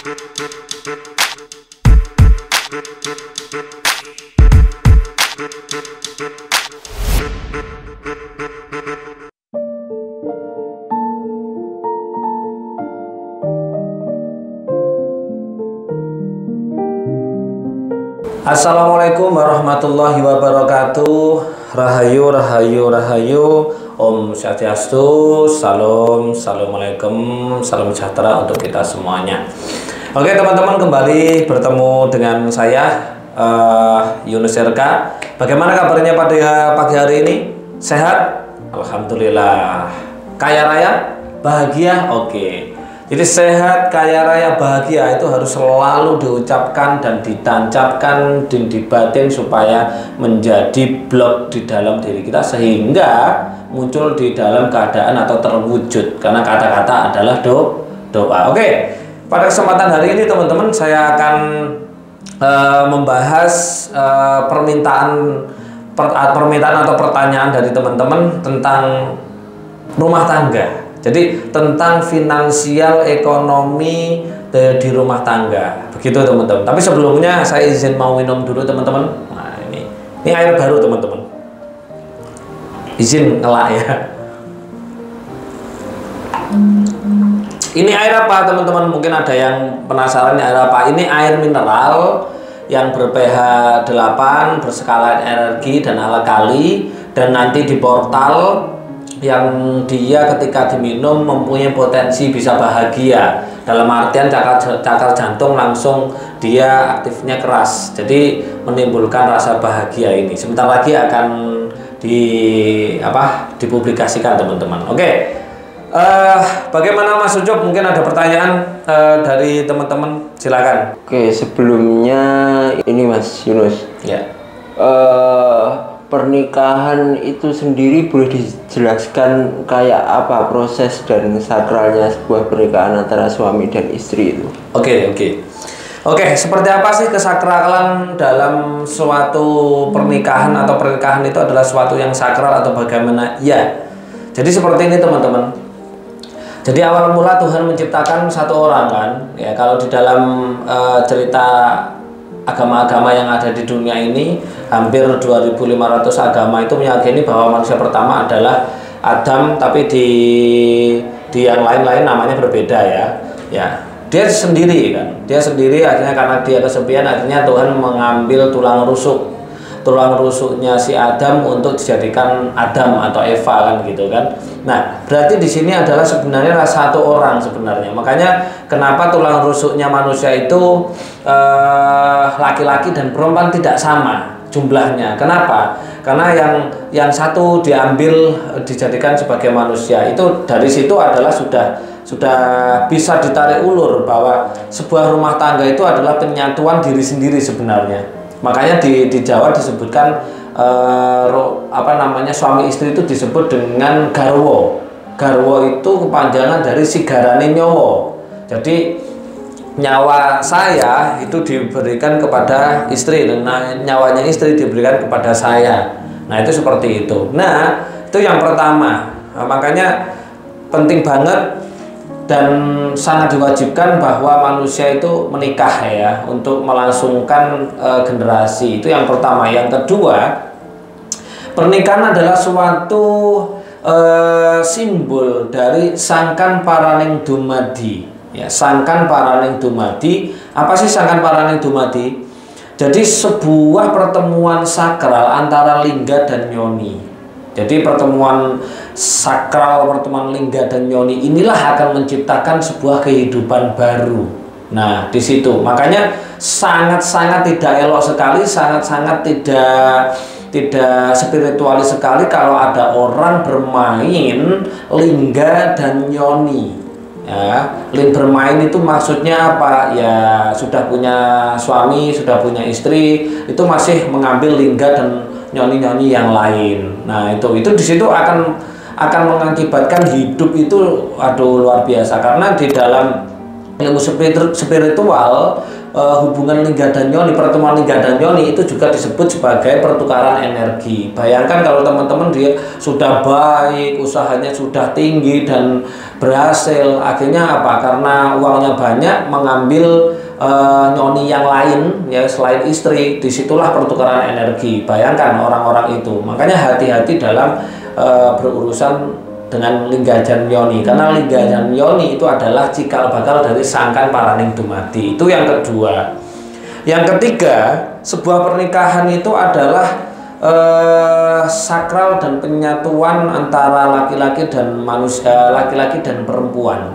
Assalamualaikum warahmatullahi wabarakatuh. Rahayu, rahayu, rahayu. Om Swastiastu. Salam, assalamualaikum, salam sejahtera untuk kita semuanya. Oke teman-teman, kembali bertemu dengan saya Yunus RK. Bagaimana kabarnya pada pagi hari ini? Sehat? Alhamdulillah. Kaya raya? Bahagia? Oke. Jadi sehat, kaya raya, bahagia itu harus selalu diucapkan dan ditancapkan di batin supaya menjadi blok di dalam diri kita sehingga muncul di dalam keadaan atau terwujud, karena kata-kata adalah doa. Oke, pada kesempatan hari ini teman-teman saya akan membahas permintaan atau pertanyaan dari teman-teman tentang rumah tangga. Jadi tentang finansial ekonomi di rumah tangga, begitu teman-teman. Tapi sebelumnya saya izin mau minum dulu teman-teman. Nah ini air baru teman-teman. Izin ngelak ya. Ini air apa teman-teman? Mungkin ada yang penasaran air apa? Ini air mineral yang ber-pH 8, berskala energi dan alkali, dan nanti di portal yang dia ketika diminum mempunyai potensi bisa bahagia, dalam artian cakar jantung langsung dia aktifnya keras, jadi menimbulkan rasa bahagia. Ini sebentar lagi akan dipublikasikan teman-teman. Oke, bagaimana Mas Ucup? Mungkin ada pertanyaan dari teman-teman, silakan. Oke, sebelumnya ini Mas Yunus ya, pernikahan itu sendiri boleh dijelaskan kayak apa proses dan sakralnya sebuah pernikahan antara suami dan istri itu? Oke, seperti apa sih kesakralan dalam suatu pernikahan, atau pernikahan itu adalah suatu yang sakral atau bagaimana? Ya, jadi seperti ini teman-teman. Jadi awal mula Tuhan menciptakan satu orang kan, ya kalau di dalam cerita agama-agama yang ada di dunia ini, hampir 2.500 agama itu meyakini bahwa manusia pertama adalah Adam, tapi di yang lain-lain namanya berbeda ya. Dia sendiri kan, akhirnya karena dia kesepian, akhirnya Tuhan mengambil tulang rusuknya si Adam untuk dijadikan Adam atau Eva kan gitu kan. Nah, berarti di sini adalah sebenarnya satu orang sebenarnya. Makanya kenapa tulang rusuknya manusia itu laki-laki dan perempuan tidak sama jumlahnya. Kenapa? Karena yang satu diambil dijadikan sebagai manusia, itu dari situ adalah sudah bisa ditarik ulur bahwa sebuah rumah tangga itu adalah penyatuan diri sendiri sebenarnya. Makanya di Jawa disebutkan suami istri itu disebut dengan garwo. Garwo itu kepanjangan dari sigarane nyawa. Jadi nyawa saya itu diberikan kepada istri, dan nyawanya istri diberikan kepada saya. Nah itu seperti itu. Nah itu yang pertama. Nah, makanya penting banget dan sangat diwajibkan bahwa manusia itu menikah ya, untuk melangsungkan generasi. Itu yang pertama. Yang kedua, pernikahan adalah suatu simbol dari sangkan paraning dumadi. Ya, sangkan paraning dumadi. Apa sih sangkan paraning dumadi? Jadi sebuah pertemuan sakral antara lingga dan yoni. Jadi pertemuan sakral, pertemuan lingga dan yoni inilah akan menciptakan sebuah kehidupan baru. Nah, di situ makanya sangat-sangat tidak elok sekali, sangat-sangat tidak spiritualis sekali kalau ada orang bermain lingga dan yoni. Ya, bermain itu maksudnya apa? Ya, sudah punya suami, sudah punya istri, itu masih mengambil lingga dan nyoni-nyoni yang lain. Nah, itu di situ akan mengakibatkan hidup itu luar biasa, karena di dalam ilmu spiritual hubungan lingga dan yoni, pertemuan lingga dan yoni itu juga disebut sebagai pertukaran energi. Bayangkan kalau teman-teman dia sudah baik, usahanya sudah tinggi dan berhasil, akhirnya apa? Karena uangnya banyak mengambil nyoni yang lain ya selain istri, disitulah pertukaran energi. Bayangkan orang-orang itu. Makanya hati-hati dalam berurusan dengan lingga dan yoni, karena lingga dan yoni itu adalah cikal bakal dari sangkan paraning dumadi. Itu yang kedua. Yang ketiga, sebuah pernikahan itu adalah sakral dan penyatuan antara laki-laki dan manusia, laki-laki dan perempuan.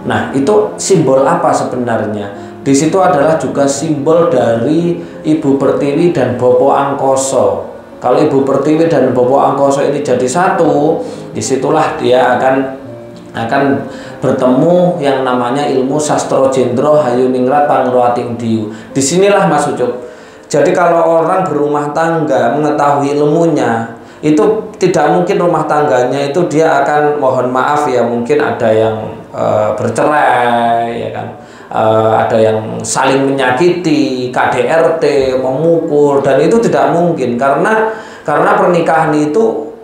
Nah, itu simbol apa sebenarnya? Di situ adalah juga simbol dari Ibu Pertiwi dan Bopo Angkoso. Kalau Ibu Pertiwi dan Bopo Angkoso ini jadi satu, disitulah dia akan bertemu yang namanya ilmu sastro jendro hayuningrat pangruating diu. Disinilah Mas Ucup. Jadi kalau orang berumah tangga mengetahui ilmunya, itu tidak mungkin rumah tangganya itu dia akan, mohon maaf ya, mungkin ada yang bercerai, ya kan, ada yang saling menyakiti, KDRT, memukul, dan itu tidak mungkin karena pernikahan itu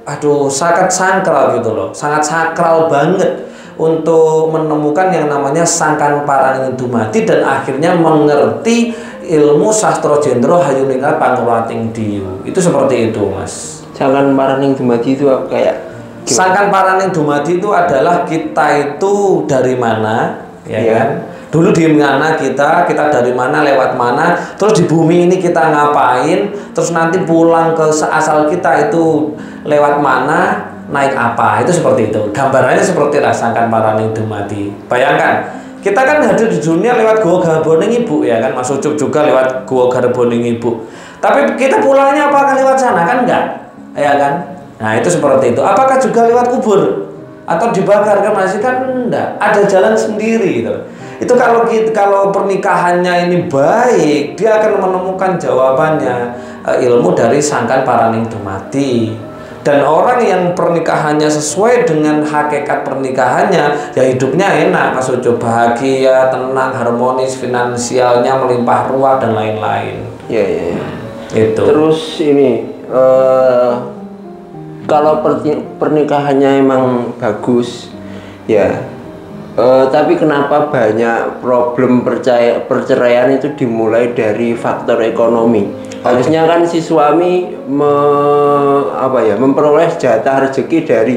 sangat sakral gitu loh, sangat sakral banget untuk menemukan yang namanya sangkan paraning dumadi dan akhirnya mengerti ilmu sastro jendro hayuningrat pangruating diu. Itu seperti itu, Mas. Sangkan paraning dumadi itu kayak gimana? Sangkan paraning dumadi itu adalah kita itu dari mana, ya kan? Dulu di mana kita dari mana, lewat mana, terus di bumi ini kita ngapain, terus nanti pulang ke asal kita itu lewat mana, naik apa. Itu seperti itu. Gambarannya seperti sangkan paraning dumadi. Bayangkan, kita kan hadir di dunia lewat Gua Garboning Ibu, ya kan? Mas Ucup juga lewat Gua Garboning Ibu. Tapi kita pulangnya apakah lewat sana? Kan enggak, ya kan? Nah, itu seperti itu. Apakah juga lewat kubur atau dibakar? Kan masih kan enggak. Ada jalan sendiri gitu. Itu kalau pernikahannya ini baik, dia akan menemukan jawabannya, ilmu dari sangkan paraning dumadi. Dan orang yang pernikahannya sesuai dengan hakikat pernikahannya, ya hidupnya enak, Mas Ucup, bahagia, tenang, harmonis, finansialnya melimpah ruah dan lain-lain. Ya. Itu. Terus ini kalau pernikahannya emang bagus, ya. Tapi kenapa banyak problem perceraian itu dimulai dari faktor ekonomi? Harusnya kan si suami memperoleh jatah rezeki dari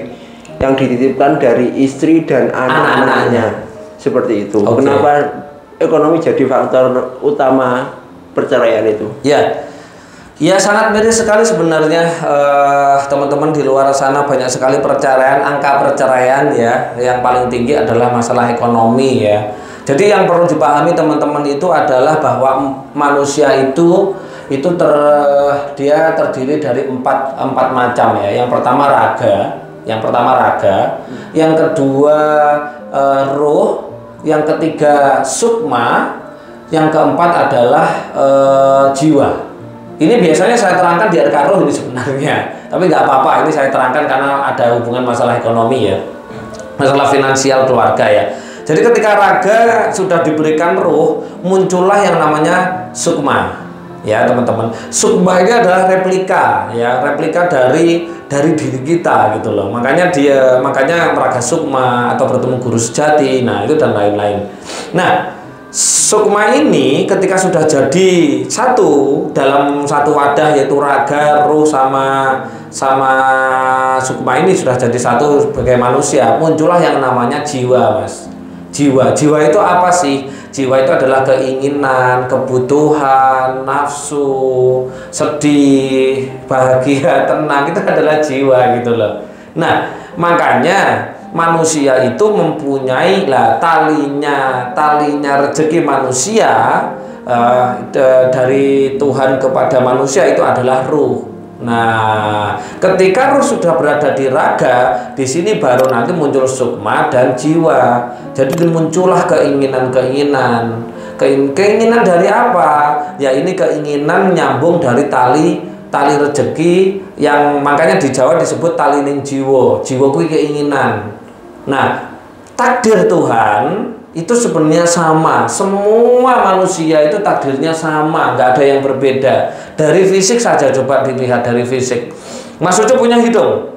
yang dititipkan dari istri dan anak-anaknya. Seperti itu. Kenapa ekonomi jadi faktor utama perceraian itu? Ya, sangat miris sekali sebenarnya, teman-teman di luar sana banyak sekali perceraian, angka perceraian ya, yang paling tinggi adalah masalah ekonomi ya. Jadi yang perlu dipahami teman-teman itu adalah bahwa manusia itu dia terdiri dari empat macam ya. Yang pertama raga, yang kedua roh, yang ketiga sukma, yang keempat adalah jiwa. Ini biasanya saya terangkan di RK Roh ini sebenarnya, tapi nggak apa-apa, ini saya terangkan karena ada hubungan masalah ekonomi ya, masalah finansial keluarga ya. Jadi ketika raga sudah diberikan roh, muncullah yang namanya sukma ya teman-teman. Sukma ini adalah replika ya, replika dari diri kita gitu loh. Makanya raga sukma atau bertemu guru sejati, nah itu dan lain-lain. Nah, sukma ini ketika sudah jadi satu dalam satu wadah, yaitu raga, roh sama sukma ini sudah jadi satu sebagai manusia, muncullah yang namanya jiwa, Mas. Jiwa itu apa sih? Jiwa itu adalah keinginan, kebutuhan, nafsu, sedih, bahagia, tenang, itu adalah jiwa gitu loh. Nah, makanya manusia itu mempunyai talinya rezeki manusia dari Tuhan kepada manusia itu adalah ruh. Nah, ketika ruh sudah berada di raga, di sini baru nanti muncul sukma dan jiwa. Jadi muncullah keinginan dari apa? Ya ini keinginan nyambung dari tali rezeki yang makanya di Jawa disebut talining jiwa. Jiwa kuwi keinginan. Nah, takdir Tuhan itu sebenarnya sama. Semua manusia itu takdirnya sama, nggak ada yang berbeda. Dari fisik saja, coba dilihat dari fisik. Mas Ucup punya hidung,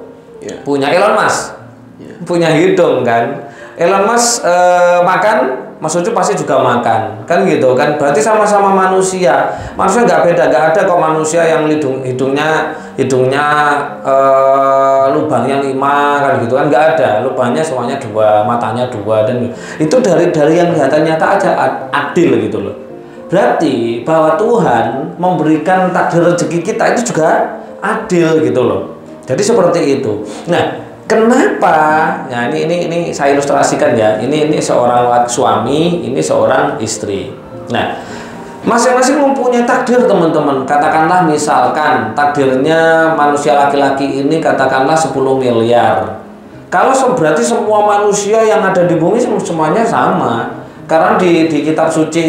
punya. Elon Musk punya hidung kan. Elon Musk makan, Mas Ucup pasti juga makan, kan gitu kan. Berarti sama-sama manusia. Manusia nggak beda, nggak ada kok manusia yang hidungnya lubangnya 5 kan gitu kan, nggak ada. Lubangnya semuanya 2, matanya 2, dan itu dari yang nyata aja adil gitu loh. Berarti bahwa Tuhan memberikan takdir rezeki kita itu juga adil gitu loh. Jadi seperti itu. Nah, kenapa? Nah, ini saya ilustrasikan ya. Ini seorang suami, ini seorang istri. Nah, masing-masing mempunyai takdir, teman-teman. Katakanlah misalkan takdirnya manusia laki-laki ini katakanlah 10 miliar. Kalau berarti semua manusia yang ada di bumi semuanya sama. Karena di kitab suci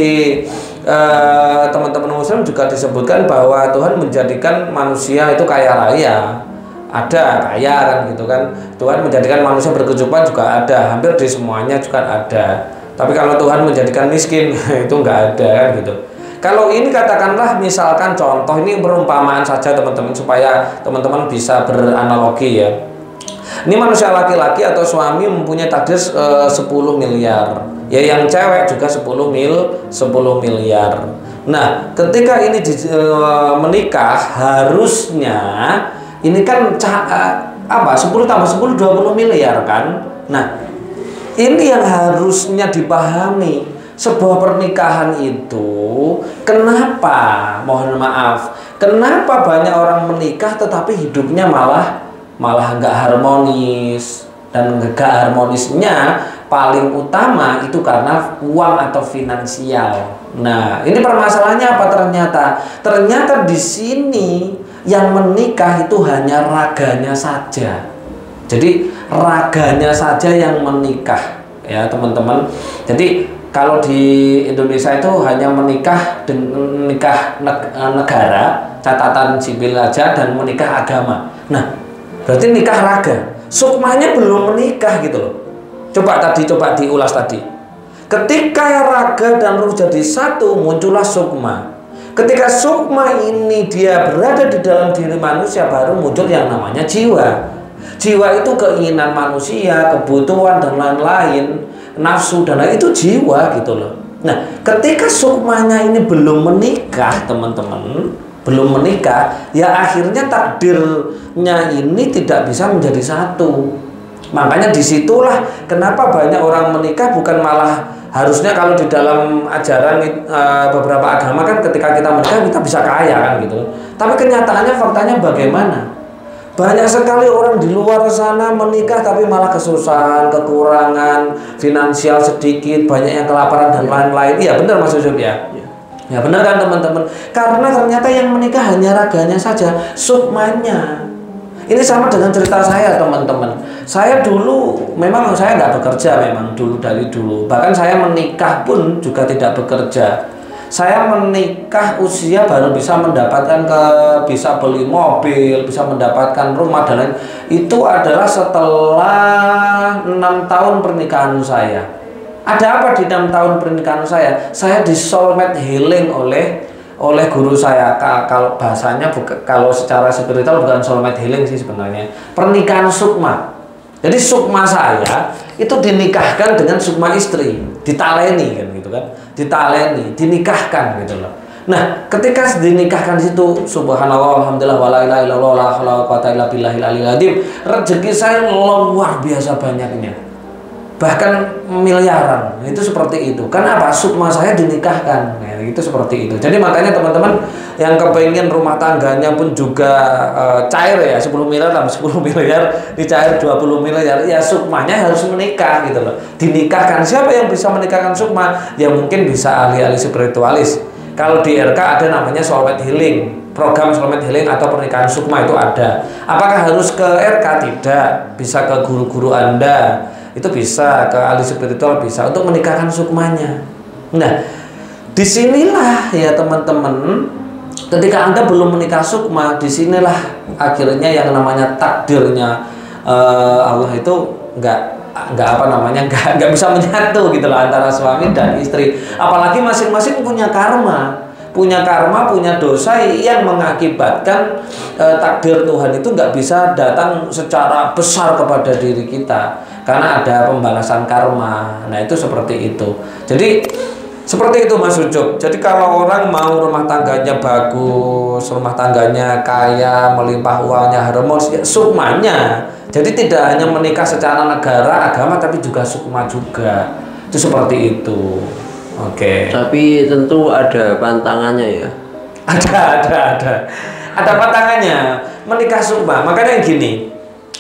teman-teman muslim juga disebutkan bahwa Tuhan menjadikan manusia itu kaya raya. Ada kaya kan gitu kan. Tuhan menjadikan manusia berkecukupan juga ada, hampir di semuanya juga ada. Tapi kalau Tuhan menjadikan miskin itu nggak ada kan gitu. Kalau ini katakanlah misalkan contoh, ini perumpamaan saja teman-teman supaya teman-teman bisa beranalogi ya. Ini manusia laki-laki atau suami mempunyai takdir 10 miliar. Ya yang cewek juga 10 miliar. Nah, ketika ini menikah harusnya ini kan 10 tambah 10 20 miliar kan. Nah, ini yang harusnya dipahami. Sebuah pernikahan itu kenapa, mohon maaf, kenapa banyak orang menikah tetapi hidupnya malah nggak harmonis. Dan nggak harmonisnya paling utama itu karena uang atau finansial. Nah, ini permasalahannya apa ternyata? Ternyata di sini yang menikah itu hanya raganya saja. Jadi raganya saja yang menikah, ya teman-teman. Jadi kalau di Indonesia itu hanya menikah negara, catatan sipil aja, dan menikah agama. Nah, berarti nikah raga. Sukmanya belum menikah gitu loh. Coba diulas tadi. Ketika raga dan ruh jadi satu, muncullah sukma. Ketika sukma ini dia berada di dalam diri manusia, baru muncul yang namanya jiwa. Jiwa itu keinginan manusia, kebutuhan dan lain-lain, nafsu dan lain, itu jiwa gitu loh. Nah, ketika sukmanya ini belum menikah, teman-teman, belum menikah, ya akhirnya takdirnya ini tidak bisa menjadi satu. Makanya disitulah kenapa banyak orang menikah, bukan malah harusnya kalau di dalam ajaran beberapa agama kan ketika kita menikah kita bisa kaya kan gitu. Tapi kenyataannya faktanya bagaimana? Banyak sekali orang di luar sana menikah tapi malah kesusahan, kekurangan finansial sedikit, banyak yang kelaparan dan lain-lain. Iya benar Mas Yusuf ya? Ya benar kan teman-teman? Karena ternyata yang menikah hanya raganya saja, sukmanya. Ini sama dengan cerita saya teman-teman. Saya dulu memang saya nggak bekerja memang dari dulu. Bahkan saya menikah pun juga tidak bekerja. Saya menikah usia baru bisa mendapatkan bisa beli mobil, bisa mendapatkan rumah dan lain. Itu adalah setelah 6 tahun pernikahan saya. Ada apa di 6 tahun pernikahan saya? Saya di soulmate healing oleh guru saya. Kalau bahasanya kalau secara spiritual bukan soulmate healing sih sebenarnya. Pernikahan sukma. Jadi sukma saya itu dinikahkan dengan sukma istri, ditaleni kan gitu kan. Ditaleni, dinikahkan gitu loh. Nah, ketika dinikahkan di situ, subhanallah, alhamdulillah, wala ilaha illallah, la haula wala quwata illa billahil aliyil azim. Rezeki saya luar biasa banyaknya. Bahkan miliaran. Itu seperti itu. Kenapa? Sukma saya dinikahkan. Ya, itu seperti itu. Jadi makanya teman-teman yang kepengen rumah tangganya pun juga cair ya, 10 miliar tambah 10 miliar dicair 20 miliar. Ya sukmanya harus menikah gitu loh. Dinikahkan. Siapa yang bisa menikahkan sukma? Ya mungkin bisa ahli-ahli spiritualis. Kalau di RK ada namanya soulmate healing. Program soulmate healing atau pernikahan sukma itu ada. Apakah harus ke RK? Tidak. Bisa ke guru-guru Anda. Itu bisa ke ahli spiritual, bisa untuk menikahkan sukmanya. Nah, disinilah ya teman-teman, ketika Anda belum menikah sukma, disinilah akhirnya yang namanya takdirnya Allah itu nggak nggak apa namanya nggak bisa menyatu gitu loh antara suami dan istri. Apalagi masing-masing punya karma, punya dosa yang mengakibatkan takdir Tuhan itu nggak bisa datang secara besar kepada diri kita karena ada pembalasan karma. Nah itu seperti itu. Jadi seperti itu Mas Ucup. Jadi kalau orang mau rumah tangganya bagus, rumah tangganya kaya, melimpah uangnya harmonis, ya sukmanya. Jadi tidak hanya menikah secara negara, agama, tapi juga sukma juga. Itu seperti itu. Oke. Tapi tentu ada pantangannya ya. Ada pantangannya. Menikah sukma. Makanya gini.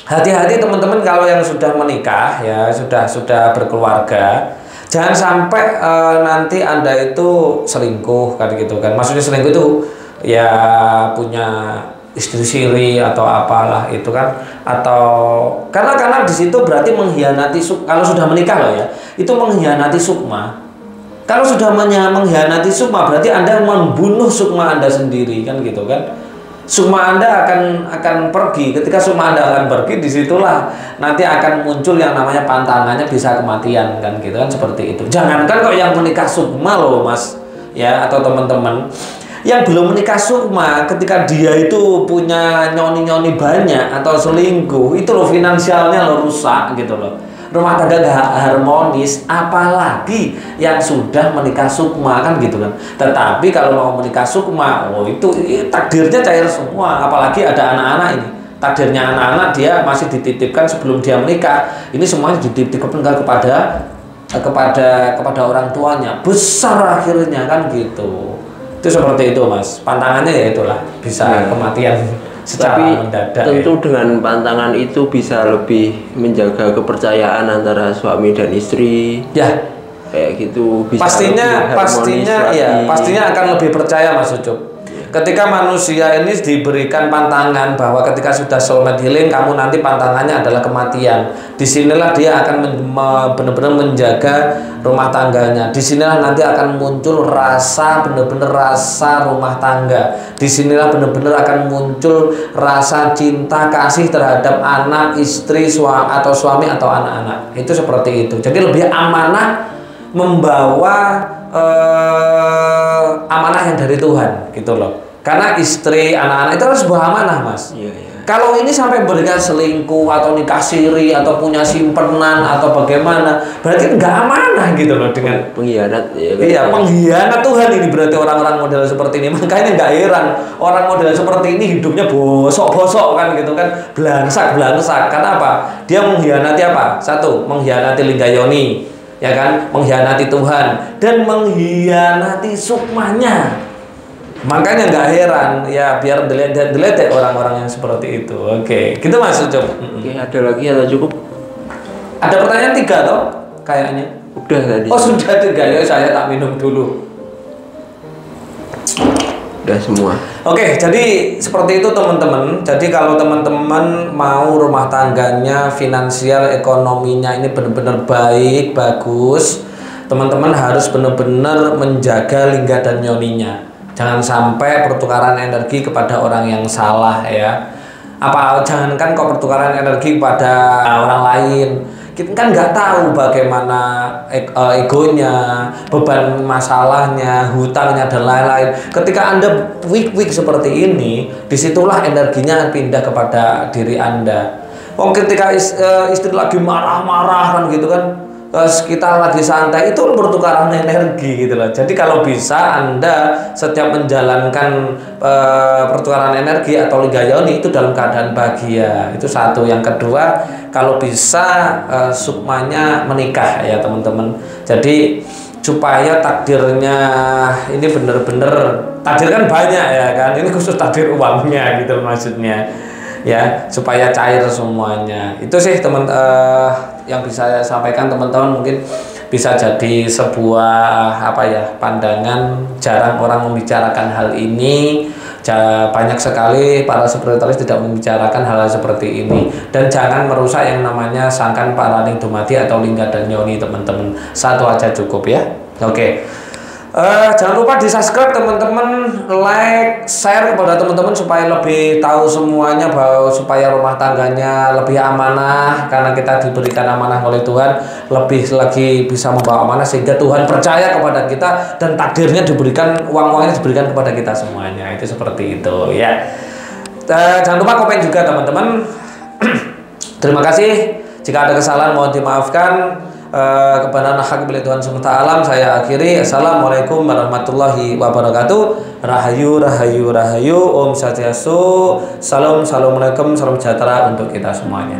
Hati-hati teman-teman kalau yang sudah menikah ya, sudah berkeluarga. Jangan sampai nanti Anda itu selingkuh kan gitu kan. Maksudnya selingkuh itu ya punya istri siri atau apalah itu kan, atau karena di situ berarti mengkhianati kalau sudah menikah loh ya. Itu mengkhianati sukma. Kalau sudah mengkhianati sukma berarti Anda membunuh sukma Anda sendiri kan gitu kan. Sukma Anda akan pergi. Ketika sukma Anda akan pergi, disitulah nanti akan muncul yang namanya pantangannya bisa kematian kan gitu kan, seperti itu. Jangankan kok yang menikah sukma loh Mas ya, atau teman-teman yang belum menikah sukma, ketika dia itu punya nyoni-nyoni banyak atau selingkuh, itu loh finansialnya lo rusak gitu loh. Rumah tangga gak harmonis, apalagi yang sudah menikah sukma kan gitu kan. Tetapi kalau mau menikah sukma, itu takdirnya cair semua. Apalagi ada anak-anak ini, takdirnya anak-anak dia masih dititipkan sebelum dia menikah. Ini semuanya dititipkan kepada orang tuanya, besar akhirnya kan gitu. Itu seperti itu Mas. Pantangannya ya itulah, bisa kematian secara mendadak. Tentu dengan pantangan itu bisa lebih menjaga kepercayaan antara suami dan istri. Ya, kayak gitu bisa pastinya akan lebih percaya Mas Ucup. Ketika manusia ini diberikan pantangan bahwa ketika sudah soulmate healing, kamu nanti pantangannya adalah kematian. Disinilah dia akan benar-benar menjaga rumah tangganya. Disinilah nanti akan muncul benar-benar rasa rumah tangga. Disinilah benar-benar akan muncul rasa cinta kasih terhadap anak, istri, atau suami atau anak-anak. Itu seperti itu. Jadi lebih amanah membawa amanah yang dari Tuhan gitu loh. Karena istri, anak-anak itu harus sebuah amanah Mas. Kalau ini sampai berikan selingkuh atau nikah siri atau punya simpenan atau bagaimana, berarti nggak amanah gitu loh, dengan pengkhianat ya. Iya, pengkhianat Tuhan ini berarti orang-orang model seperti ini. Makanya nggak heran orang model seperti ini hidupnya bosok-bosok kan gitu kan, belangsak. Kenapa? Dia mengkhianati apa? Satu, mengkhianati Linggayoni, ya kan, mengkhianati Tuhan dan mengkhianati sukmanya. Makanya nggak heran ya, biar dilihat orang-orang yang seperti itu. Oke, kita masuk coba. Oke, ada lagi atau cukup? Ada pertanyaan 3 toh kayaknya. Udah tadi. Oh sudah 3 ya, saya tak minum dulu. Udah semua. Oke, jadi seperti itu teman-teman. Jadi kalau teman-teman mau rumah tangganya, finansial, ekonominya ini benar-benar baik, bagus, teman-teman harus benar-benar menjaga lingga dan yoninya. Jangan sampai pertukaran energi kepada orang yang salah ya. Jangankan kok pertukaran energi kepada orang lain. Kita kan nggak tahu bagaimana egonya, beban masalahnya, hutangnya dan lain-lain. Ketika Anda weak seperti ini, disitulah energinya pindah kepada diri Anda. Ketika istri lagi marah-marah kan gitu kan, kita lagi santai, itu pertukaran energi gitu loh. Jadi kalau bisa Anda setiap menjalankan pertukaran energi atau ligayoni itu dalam keadaan bahagia. Itu satu. Yang kedua, kalau bisa sukmanya menikah ya teman-teman. Jadi supaya takdirnya ini bener-bener, takdir kan banyak ya kan, ini khusus takdir uangnya gitu maksudnya ya, supaya cair semuanya. Itu sih yang bisa saya sampaikan teman-teman. Mungkin bisa jadi sebuah pandangan. Jarang orang membicarakan hal ini. Banyak sekali para spiritualis tidak membicarakan hal seperti ini. Dan jangan merusak yang namanya sangkan paraning dumadi atau lingga dan yoni teman-teman. Satu aja cukup ya. Oke. Jangan lupa di subscribe teman-teman, like, share kepada teman-teman supaya lebih tahu semuanya, bahwa supaya rumah tangganya lebih amanah karena kita diberikan amanah oleh Tuhan, lebih lagi bisa membawa amanah sehingga Tuhan percaya kepada kita dan takdirnya diberikan, uang-uangnya diberikan kepada kita semuanya. Itu seperti itu ya. Jangan lupa komen juga teman-teman. Terima kasih. Jika ada kesalahan mohon dimaafkan. Kepada hak milik Tuhan SWT saya akhiri. Assalamualaikum warahmatullahi wabarakatuh. Rahayu rahayu rahayu. Om Swastiastu. Salam, assalamualaikum, salam sejahtera untuk kita semuanya.